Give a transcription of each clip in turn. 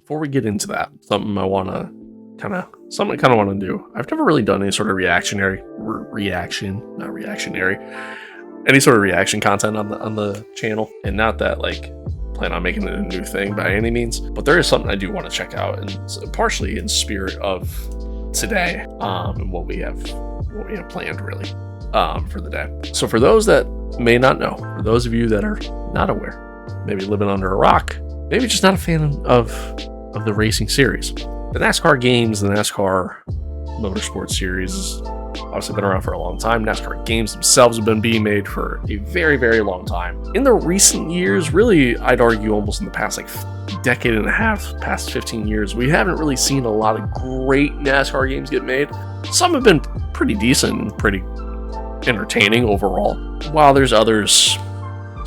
before we get into that, something I want to kind of want to do. I've never really done any sort of any sort of reaction content on the channel, and not that like plan on making it a new thing by any means, but there is something I do want to check out, and partially in spirit of today, and what we have planned really for the day. So for those that may not know, for those of you that are not aware, maybe living under a rock, maybe just not a fan of the racing series, the NASCAR games, the NASCAR Motorsport series has obviously been around for a long time. NASCAR games themselves have been being made for a very, very long time. In the recent years, really, I'd argue almost in the past decade and a half, past 15 years, we haven't really seen a lot of great NASCAR games get made. Some have been pretty decent and pretty entertaining overall, while there's others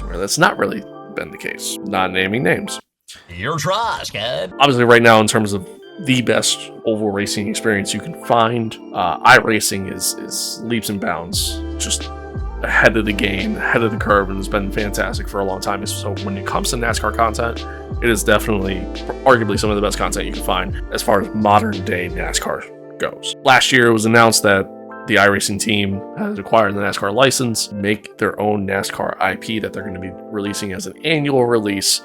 where that's not really been the case. Not naming names. Your trust, kid. Obviously, right now, in terms of the best oval racing experience you can find, iRacing is leaps and bounds, just ahead of the game, ahead of the curve, and has been fantastic for a long time. So when it comes to NASCAR content, it is definitely arguably some of the best content you can find as far as modern day NASCAR goes. Last year, it was announced that the iRacing team has acquired the NASCAR license, make their own NASCAR IP that they're going to be releasing as an annual release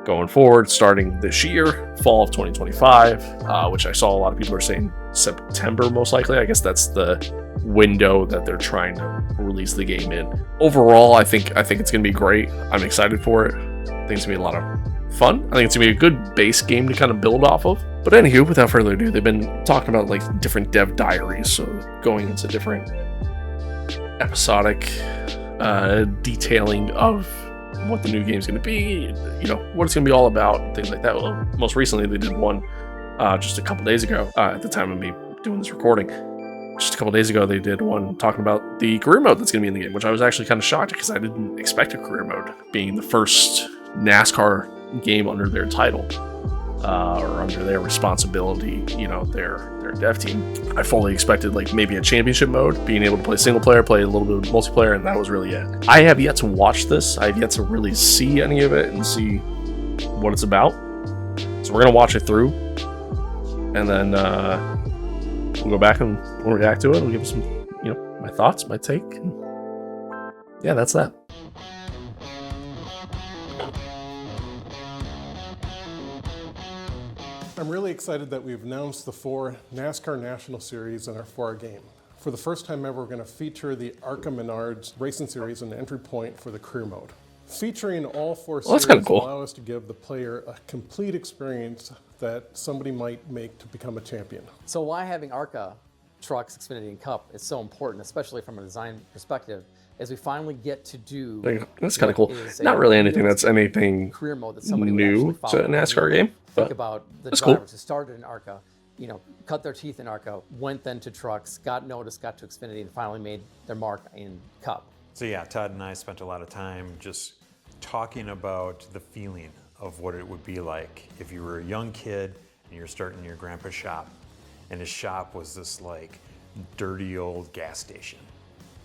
going forward, starting this year, fall of 2025, which I saw a lot of people are saying September most likely. I guess that's the window that they're trying to release the game in. Overall, I think it's going to be great. I'm excited for it. I think it's going to be a lot of fun. I think it's going to be a good base game to kind of build off of. But anywho, without further ado, they've been talking about like different dev diaries, so going into different episodic detailing of what the new game's going to be, what it's going to be all about, and things like that. Well, most recently, they did one just a couple days ago, at the time of me doing this recording. Just a couple days ago, they did one talking about the career mode that's going to be in the game, which I was actually kind of shocked because I didn't expect a career mode being the first NASCAR game under their title, or under their responsibility, their dev team. I fully expected like maybe a championship mode, being able to play single player, play a little bit of multiplayer, and that was really it. I have yet to watch this. I have yet to really see any of it and see what it's about. So we're going to watch it through, and then we'll go back and we'll react to it. We'll give some, my thoughts, my take. And yeah, that's that. I'm really excited that we've announced the 4 NASCAR National Series in our 4 game. For the first time ever, we're going to feature the ARCA Menards Racing Series and the entry point for the career mode. Featuring all 4 series cool. allow us to give the player a complete experience that somebody might make to become a champion. So why having ARCA trucks, Xfinity, and Cup is so important, especially from a design perspective, is we finally get to do. That's kind of cool. Not really anything that's anything career mode that somebody new would to a NASCAR game. Think about the drivers who started in ARCA, cut their teeth in ARCA, went then to trucks, got noticed, got to Xfinity, and finally made their mark in Cup. So yeah, Todd and I spent a lot of time just talking about the feeling of what it would be like if you were a young kid and you're starting your grandpa's shop, and his shop was this like dirty old gas station,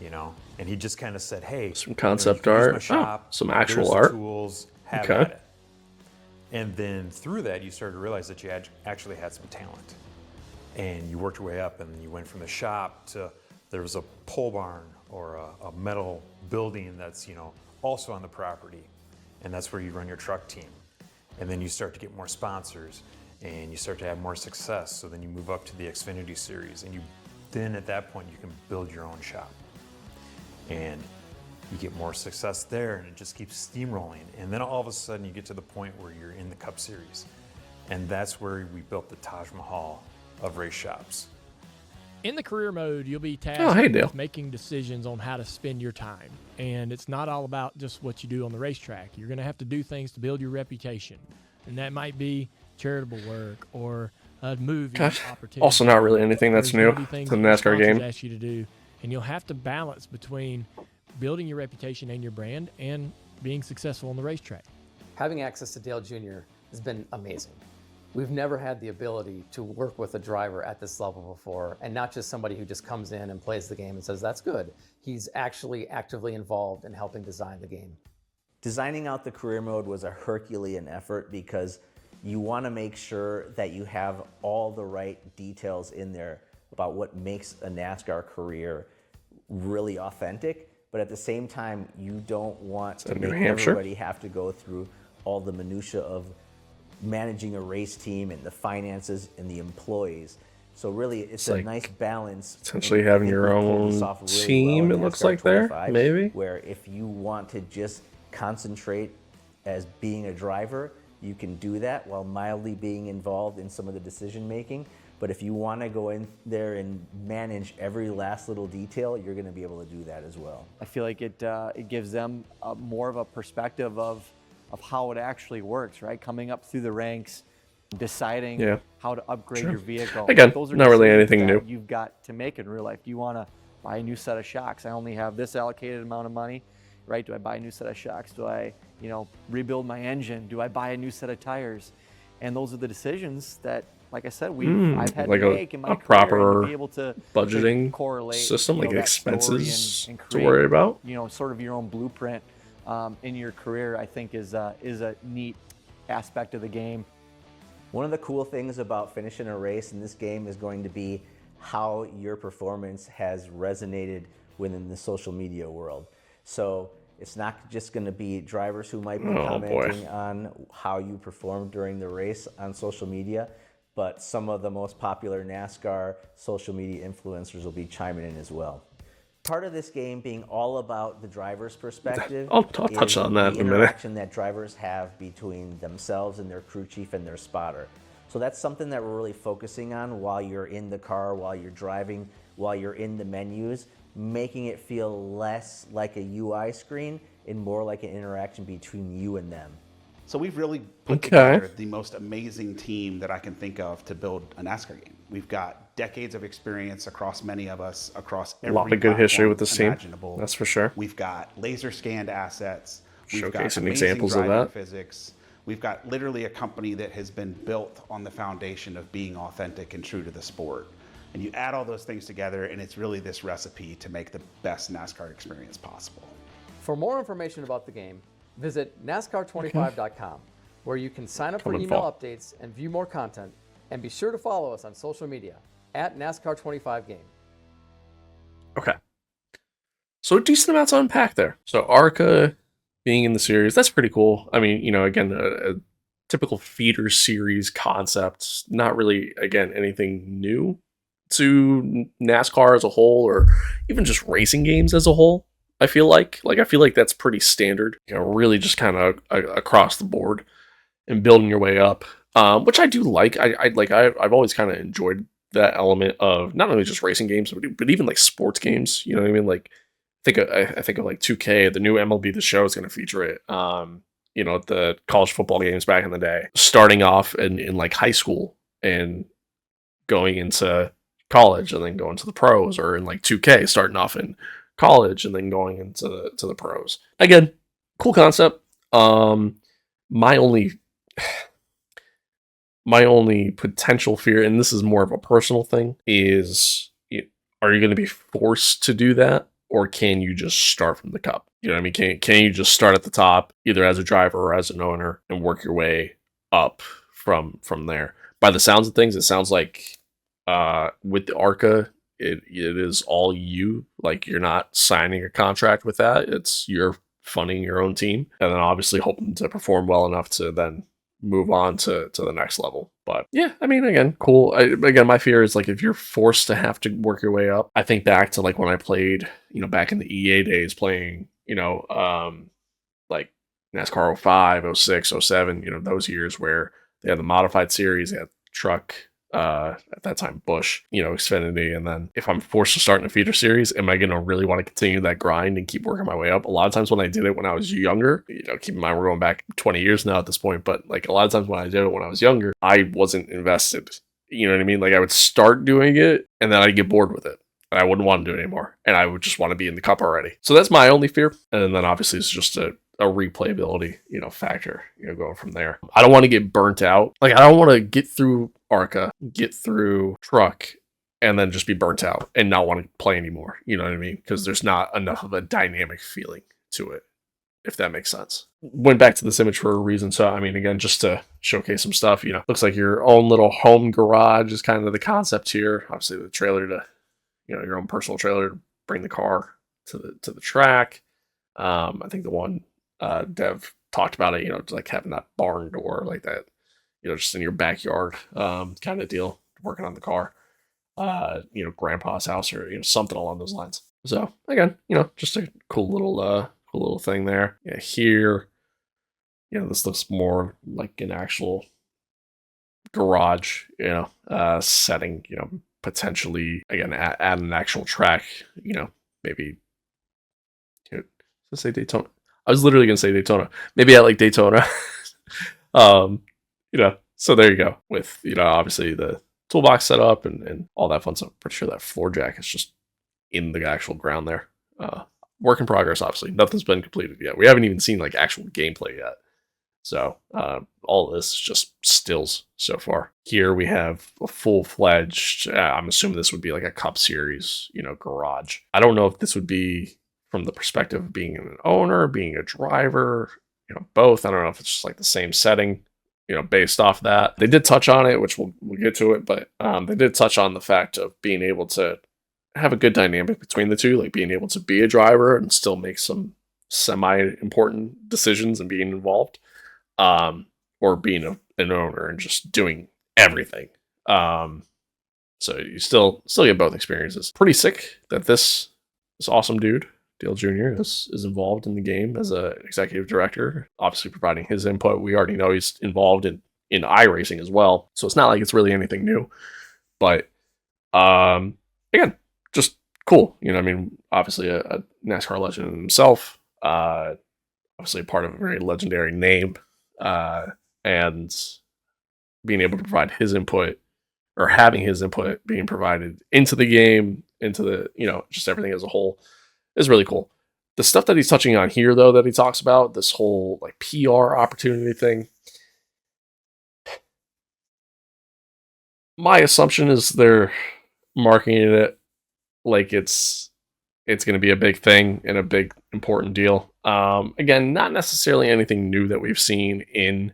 and he just kind of said, hey, some concept art, some actual art, tools, have at it. And then through that, you started to realize that you actually had some talent. And you worked your way up, and you went from the shop to there was a pole barn or a metal building that's also on the property. And that's where you run your truck team. And then you start to get more sponsors, and you start to have more success. So then you move up to the Xfinity Series, and then at that point, you can build your own shop. And you get more success there, and it just keeps steamrolling. And then all of a sudden you get to the point where you're in the Cup Series. And that's where we built the Taj Mahal of race shops. In the career mode, you'll be tasked Dale. with making decisions on how to spend your time. And it's not all about just what you do on the racetrack. You're going to have to do things to build your reputation. And that might be charitable work or a movie opportunity. Also not really anything that's new to the NASCAR game. Ask you to do. And you'll have to balance between building your reputation and your brand and being successful on the racetrack. Having access to Dale Jr. has been amazing. We've never had the ability to work with a driver at this level before, and not just somebody who just comes in and plays the game and says, that's good. He's actually actively involved in helping design the game. Designing out the career mode was a Herculean effort because you want to make sure that you have all the right details in there about what makes a NASCAR career really authentic, but at the same time, you don't want to New make Hampshire? everybody have to go through all the minutia of managing a race team and the finances and the employees. So really, it's a like nice balance. potentially and I having think your we pulled this own off really team, well in it looks NASCAR like there, 25, maybe? where if you want to just concentrate as being a driver, you can do that while mildly being involved in some of the decision making. But if you want to go in there and manage every last little detail, you're going to be able to do that as well. I feel like it gives them more of a perspective of how it actually works, right? Coming up through the ranks, deciding how to upgrade your vehicle. Again, Those are not really decisions anything that new. you've got to make in real life. Do you want to buy a new set of shocks? I only have this allocated amount of money, right? Do I buy a new set of shocks? Do I, rebuild my engine? Do I buy a new set of tires? And those are the decisions that, like I said, I've had like to make in my a career, proper and to be able to budgeting correlate system, like that story expenses and to create, worry about. sort of your own blueprint in your career, I think is a neat aspect of the game. One of the cool things about finishing a race in this game is going to be how your performance has resonated within the social media world. So it's not just going to be drivers who might be commenting on how you performed during the race on social media, but some of the most popular NASCAR social media influencers will be chiming in as well. Part of this game being all about the driver's perspective. I'll touch on that in a minute. The interaction that drivers have between themselves and their crew chief and their spotter. So that's something that we're really focusing on while you're in the car, while you're driving, while you're in the menus, making it feel less like a UI screen and more like an interaction between you and them. So we've really put together the most amazing team that I can think of to build a NASCAR game. We've got decades of experience across many of us, across every A lot of good history with this team, imaginable. that's for sure. We've got laser scanned assets. We've got Showcasing amazing examples of driving that. physics. We've got literally a company that has been built on the foundation of being authentic and true to the sport. And you add all those things together, and it's really this recipe to make the best NASCAR experience possible. For more information about the game, visit NASCAR25.com, where you can sign up for email updates and view more content. And be sure to follow us on social media at NASCAR25Game. Okay. So a decent amount to unpack there. So ARCA being in the series, that's pretty cool. I mean, again, a typical feeder series concept, not really, again, anything new to NASCAR as a whole, or even just racing games as a whole. I feel like that's pretty standard, really just kind of across the board and building your way up, which I do like. I've always kind of enjoyed that element of not only just racing games, but even like sports games. You know what I mean? Like, I think of like 2K, the new MLB The Show is going to feature it. The college football games back in the day, starting off in like high school and going into college and then going to the pros, or in like 2K starting off in college and then going into the pros. Again, cool concept. My only potential fear, and this is more of a personal thing, is are you going to be forced to do that, or can you just start from the cup? You know what I mean? Can you just start at the top, either as a driver or as an owner, and work your way up from there? By the sounds of things, it sounds like with the ARCA, it is all you. Like, you're not signing a contract with that. It's you're funding your own team, and then obviously hoping to perform well enough to then move on to the next level. But yeah, I mean, again, cool. Again, my fear is like if you're forced to have to work your way up. I think back to like when I played, back in the EA days, playing, like NASCAR 05, 06, 07, those years where they had the modified series, they had truck, at that time Bush, Xfinity, and then if I'm forced to start in a feeder series, am I going to really want to continue that grind and keep working my way up? A lot of times when I did it when I was younger, keep in mind we're going back 20 years now at this point, but like a lot of times when I did it when I was younger, I wasn't invested. You know what I mean? Like, I would start doing it and then I'd get bored with it and I wouldn't want to do it anymore, and I would just want to be in the cup already. So that's my only fear. And then obviously it's just a replayability, factor, going from there. I don't want to get burnt out. Like, I don't want to get through ARCA, get through truck, and then just be burnt out and not want to play anymore. You know what I mean? Because there's not enough of a dynamic feeling to it. if that makes sense. Went back to this image for a reason. So, I mean, again, just to showcase some stuff, looks like your own little home garage is kind of the concept here. Obviously, the trailer to, your own personal trailer to bring the car to the track. I think the one Dev talked about it, like having that barn door like that, just in your backyard kind of deal, working on the car. Grandpa's house or something along those lines. So again, just a cool little thing there. Yeah, here, this looks more like an actual garage, setting, potentially again at an actual track, maybe let's say Daytona. I was literally gonna say Daytona. Maybe at like Daytona. So there you go. With, obviously the toolbox set up and all that fun stuff. Pretty sure that floor jack is just in the actual ground there. Work in progress, obviously. Nothing's been completed yet. We haven't even seen like actual gameplay yet. So all of this is just stills so far. Here we have a full-fledged, I'm assuming this would be like a Cup Series, garage. I don't know if this would be from the perspective of being an owner, being a driver, both. I don't know if it's just like the same setting, based off that. They did touch on it, which we'll get to it, but they did touch on the fact of being able to have a good dynamic between the two, like being able to be a driver and still make some semi-important decisions and being involved, or being an owner and just doing everything. So you still get both experiences. Pretty sick that this awesome dude, Dale Jr., is involved in the game as an executive director, obviously providing his input. We already know he's involved in iRacing as well, so it's not like it's really anything new. But again, just cool. Obviously a NASCAR legend himself, obviously a part of a very legendary name, and being able to provide his input, or having his input being provided into the game, into the, just everything as a whole, is really cool. The stuff that he's touching on here, though, that he talks about, this whole like PR opportunity thing, my assumption is they're marketing it like it's going to be a big thing and a big important deal. Again, not necessarily anything new that we've seen in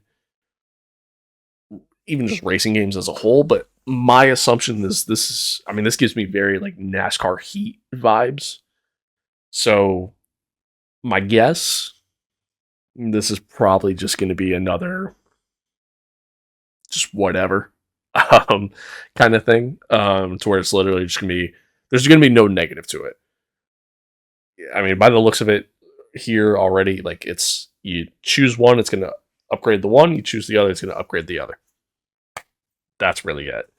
even just racing games as a whole, but my assumption is this gives me very like NASCAR Heat vibes. So my guess, this is probably just going to be another just whatever kind of thing, to where it's literally just going to be, there's going to be no negative to it. I mean, by the looks of it here already, like it's, you choose one, it's going to upgrade the one, you choose the other, it's going to upgrade the other. That's really it.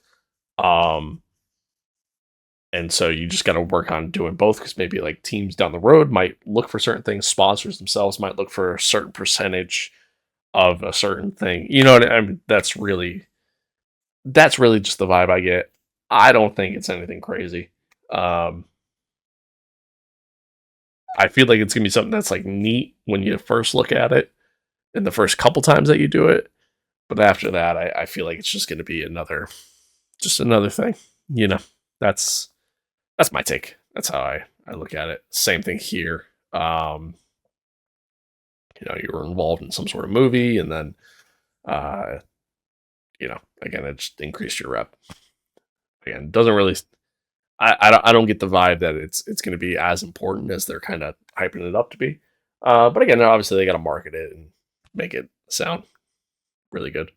And so you just got to work on doing both, because maybe like teams down the road might look for certain things. Sponsors themselves might look for a certain percentage of a certain thing. You know what I mean? That's really just the vibe I get. I don't think it's anything crazy. I feel like it's going to be something that's like neat when you first look at it in the first couple times that you do it. But after that, I feel like it's just going to be another thing. That's my take. That's how I look at it. Same thing here. You were involved in some sort of movie, and then, again, it just increased your rep. Again, doesn't really. I don't get the vibe that it's going to be as important as they're kind of hyping it up to be. But again, obviously they got to market it and make it sound really good.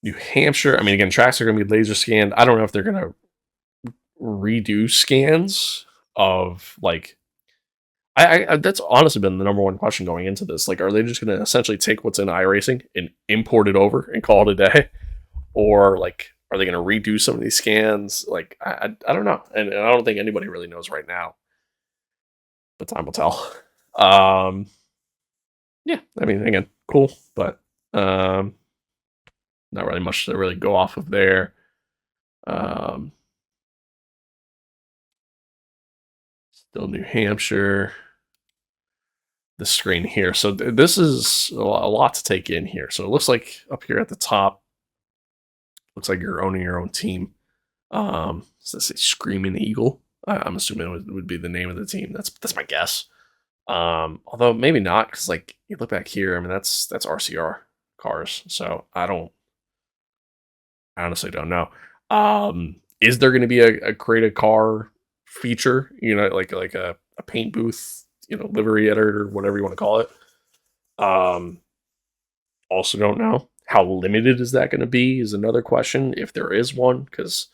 New Hampshire. I mean, again, tracks are going to be laser scanned. I don't know if they're going to redo scans of like. I that's honestly been the number one question going into this. Like, are they just going to essentially take what's in iRacing and import it over and call it a day, or like, are they going to redo some of these scans? Like, I don't know, and I don't think anybody really knows right now. But time will tell. Yeah, I mean, again, cool, but not really much to really go off of there. Still New Hampshire. The screen here. So this is a lot to take in here. So it looks like up here at the top, looks like you're owning your own team. So this is Screaming Eagle. I'm assuming it would be the name of the team. That's my guess. Although maybe not, because like you look back here, I mean that's RCR cars, so I honestly don't know. Is there going to be a create a car feature? You know, like a paint booth, you know, livery editor, whatever you want to call it. Um, Also don't know. How limited is that going to be? Is another question, if there is one, because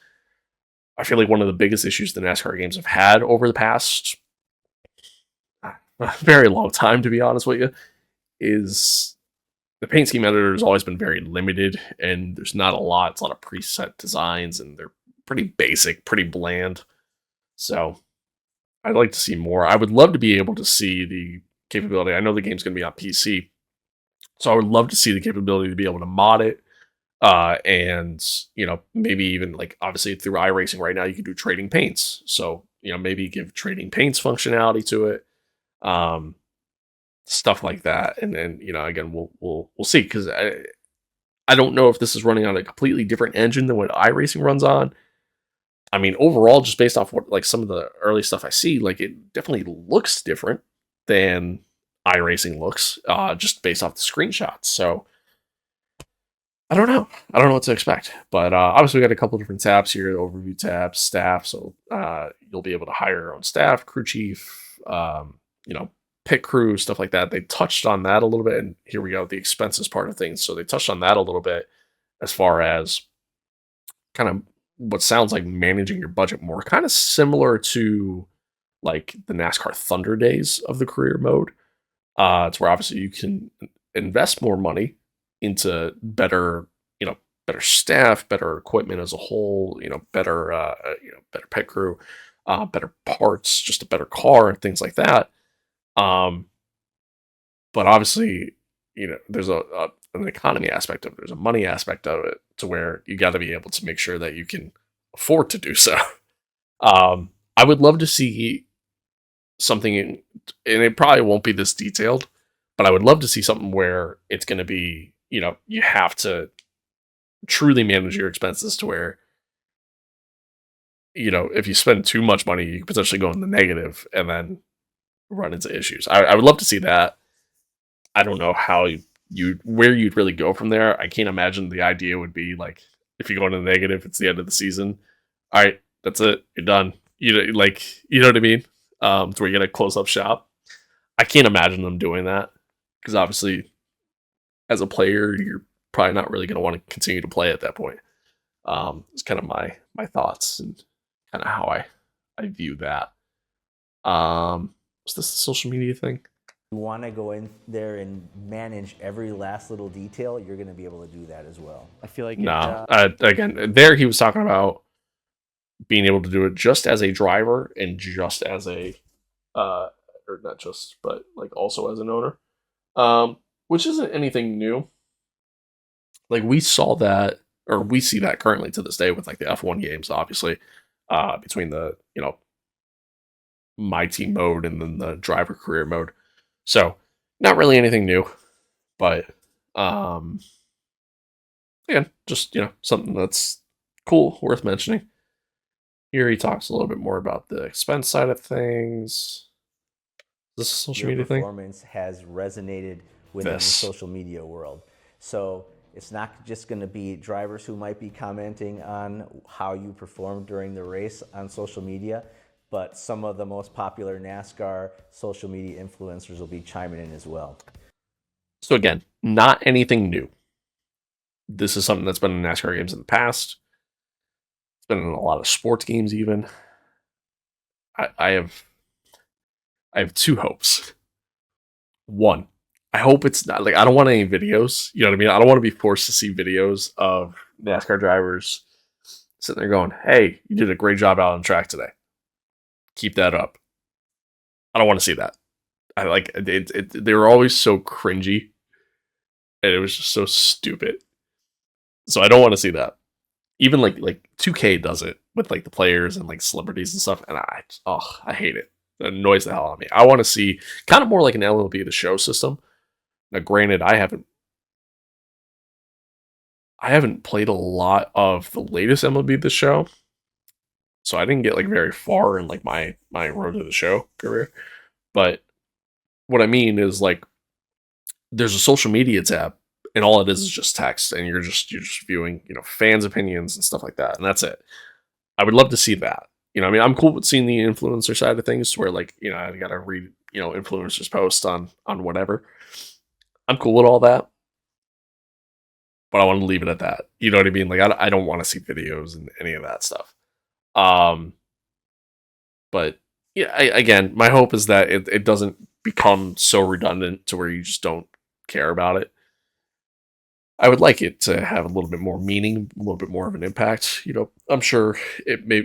I feel like one of the biggest issues the NASCAR games have had over the past a very long time, to be honest with you, is the paint scheme editor has always been very limited, and there's not a lot. It's a lot of preset designs, and they're pretty basic, pretty bland. So I'd like to see more. I would love to be able to see the capability. I know the game's going to be on PC, so I would love to see the capability to be able to mod it. And you know, maybe even like obviously through iRacing right now, you can do trading paints. So you know, maybe give trading paints functionality to it, um, stuff like that. And then you know, again, we'll see, because I don't know if this is running on a completely different engine than what iRacing runs on. I mean, overall, just based off what like some of the early stuff I see, like it definitely looks different than iRacing looks, just based off the screenshots. So I don't know. I don't know what to expect. But obviously, we got a couple different tabs here: the overview tab, staff. So you'll be able to hire your own staff, crew chief, you know, pit crew, stuff like that. They touched on that a little bit, and here we go, the expenses part of things. So they touched on that a little bit as far as kind of what sounds like managing your budget more, kind of similar to like the NASCAR Thunder days of the career mode. It's where obviously you can invest more money into better, you know, better staff, better equipment as a whole, you know, better pit crew, better parts, just a better car and things like that. Um, but obviously, you know, there's an economy aspect of it, there's a money aspect of it, to where you got to be able to make sure that you can afford to do so. I would love to see something and it probably won't be this detailed, but I would love to see something where it's going to be, you know, you have to truly manage your expenses to where, you know, if you spend too much money, you could potentially go in the negative and then run into issues. I would love to see that. I don't know how you where you'd really go from there. I can't imagine the idea would be like, if you go into the negative, it's the end of the season. All right, that's it. You're done. You know, like, you know what I mean? To where you get a close up shop. I can't imagine them doing that, because obviously, as a player, you're probably not really going to want to continue to play at that point. It's kind of my thoughts and kind of how I view that. Was this a social media thing? You want to go in there and manage every last little detail, you're going to be able to do that as well. I feel like No. Again, there he was talking about being able to do it just as a driver and just as a, or not just, but like also as an owner, which isn't anything new. Like we saw that, or we see that currently to this day with like the F1 games, obviously, between the, you know, my team mode and then the driver career mode. So not really anything new, but again, just, you know, something that's cool, worth mentioning. Here he talks a little bit more about the expense side of things. Is this a social Your media thing? performance has resonated within the social media world. So it's not just going to be drivers who might be commenting on how you performed during the race on social media, but some of the most popular NASCAR social media influencers will be chiming in as well. So again, not anything new. This is something that's been in NASCAR games in the past. It's been in a lot of sports games even. I have two hopes. One, I hope it's not like, I don't want any videos. You know what I mean? I don't want to be forced to see videos of NASCAR drivers sitting there going, "Hey, you did a great job out on track today. Keep that up." I don't want to see that. I like it. They were always so cringy, and it was just so stupid. So I don't want to see that. Even like 2K does it with like the players and like celebrities and stuff, and I hate it. It annoys the hell out of me. I want to see kind of more like an MLB The Show system. Now, granted, I haven't played a lot of the latest MLB The Show, so I didn't get like very far in like my Road to the Show career. But what I mean is like there's a social media tab, and all it is just text, and you're just viewing fans' opinions and stuff like that, and that's it. I would love to see that. I mean, I'm cool with seeing the influencer side of things, where like I gotta read influencers post on whatever. I'm cool with all that, but I want to leave it at that. You know what I mean? Like I don't want to see videos and any of that stuff. But yeah, again, my hope is that it doesn't become so redundant to where you just don't care about it. I would like it to have a little bit more meaning, a little bit more of an impact. I'm sure it may,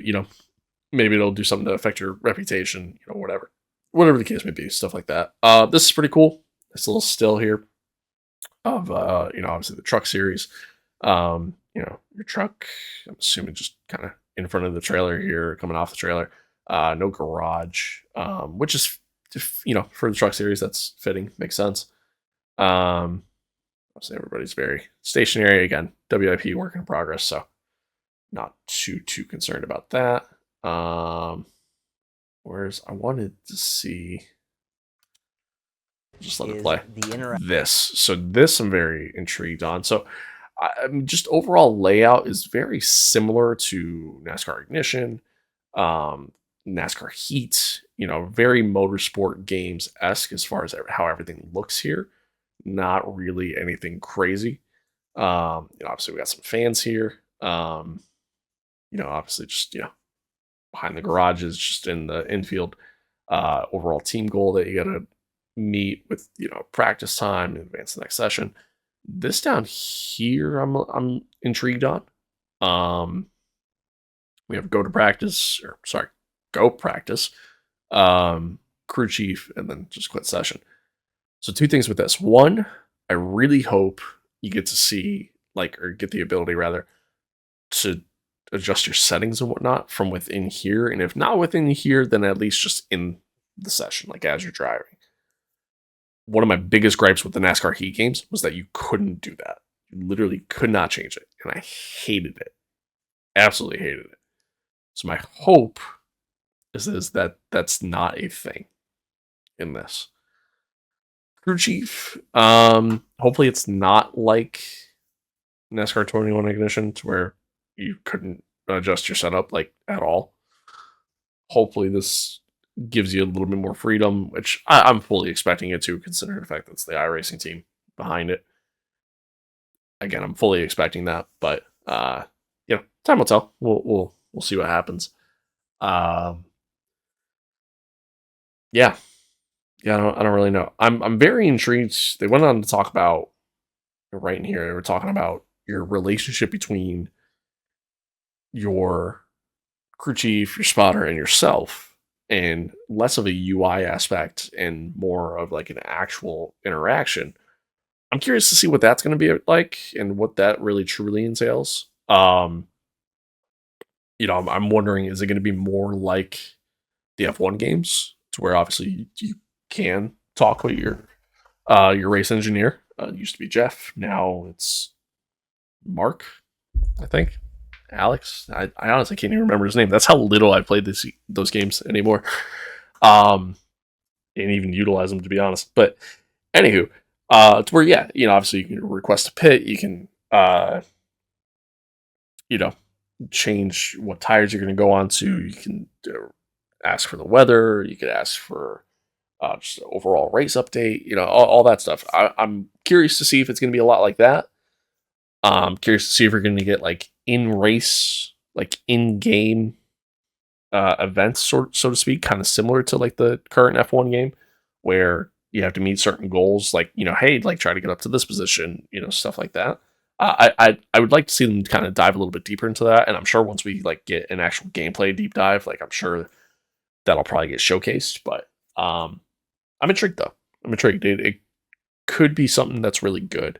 maybe it'll do something to affect your reputation, whatever the case may be, stuff like that. This is pretty cool. It's a little still here of, obviously the truck series. Your truck, I'm assuming just kind of in front of the trailer here, coming off the trailer. No garage, which is, for the truck series, that's fitting, makes sense. Obviously everybody's very stationary. Again, WIP work in progress, so not too concerned about that. Whereas I wanted to see, just let it play this. So this I'm very intrigued on. So just overall layout is very similar to NASCAR Ignition, NASCAR Heat. Very motorsport games esque as far as how everything looks here. Not really anything crazy. Obviously we got some fans here. Obviously just behind the garages, just in the infield. Overall team goal that you got to meet with practice time and advance the next session. This down here, I'm intrigued on. We have go practice, crew chief, and then just quit session. So 2 things with this. One, I really hope you get to see, or get the ability rather, to adjust your settings and whatnot from within here. And if not within here, then at least just in the session, like as you're driving. One of my biggest gripes with the NASCAR Heat games was that you couldn't do that. You literally could not change it. And I hated it. Absolutely hated it. So my hope is that that's not a thing in this. Crew chief. Hopefully it's not like NASCAR 21 Ignition to where you couldn't adjust your setup at all. Hopefully this gives you a little bit more freedom, which I'm fully expecting it to, considering the fact that it's the iRacing team behind it. Again, I'm fully expecting that, but time will tell. We'll see what happens. Yeah, I don't really know. I'm very intrigued. They went on to talk about right in here. They were talking about your relationship between your crew chief, your spotter, and yourself, and less of a UI aspect and more of like an actual interaction. I'm curious to see what that's going to be like and what that really truly entails. I'm wondering, is it going to be more like the F1 games, to where obviously you can talk with your race engineer? It used to be Jeff, now it's Mark, I think. Alex. I honestly can't even remember his name. That's how little I played those games anymore. And even utilize them, to be honest. But anywho, to where obviously you can request a pit, you can change what tires you're going to go on to. You can ask for the weather. You could ask for just an overall race update. All that stuff. I'm curious to see if it's going to be a lot like that. I'm curious to see if we're going to get in race, in game events, so to speak, kind of similar to the current F1 game, where you have to meet certain goals, hey, try to get up to this position, stuff like that. I would like to see them kind of dive a little bit deeper into that, and I'm sure once we get an actual gameplay deep dive, I'm sure that'll probably get showcased. But I'm intrigued though. I'm intrigued. It could be something that's really good.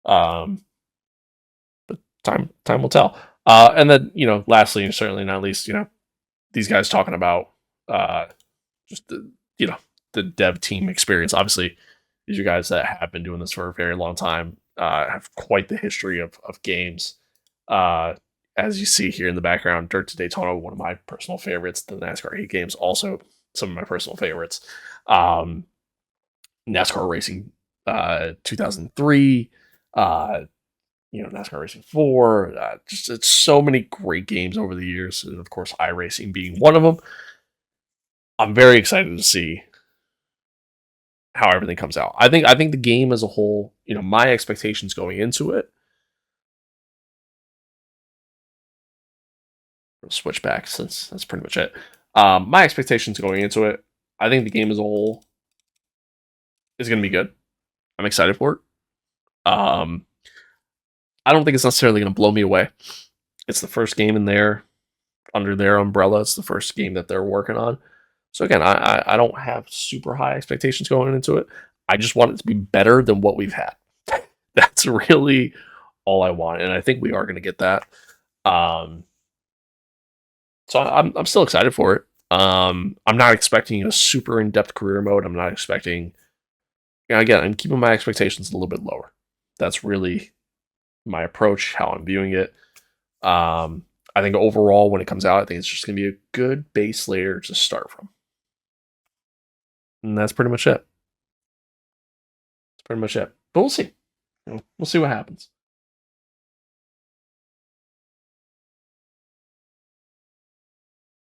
But time will tell. And then lastly, and certainly not least, these guys talking about just the dev team experience. Obviously, these are guys that have been doing this for a very long time, have quite the history of games. As you see here in the background, Dirt to Daytona, one of my personal favorites. The NASCAR Heat games, also some of my personal favorites. NASCAR Racing 2003, NASCAR Racing 4. Just it's so many great games over the years, and of course, iRacing being one of them. I'm very excited to see how everything comes out. I think the game as a whole, my expectations going into it. Switch back since that's pretty much it. My expectations going into it, I think the game as a whole is going to be good. I'm excited for it. I don't think it's necessarily going to blow me away. It's the first game under their umbrella. It's the first game that they're working on. So again, I don't have super high expectations going into it. I just want it to be better than what we've had. That's really all I want, and I think we are going to get that. So I'm still excited for it. I'm not expecting a super in-depth career mode. I'm not expecting. Again, I'm keeping my expectations a little bit lower. That's really my approach, how I'm viewing it. I think overall, when it comes out, I think it's just going to be a good base layer to start from. And that's pretty much it. That's pretty much it. But we'll see. We'll see what happens.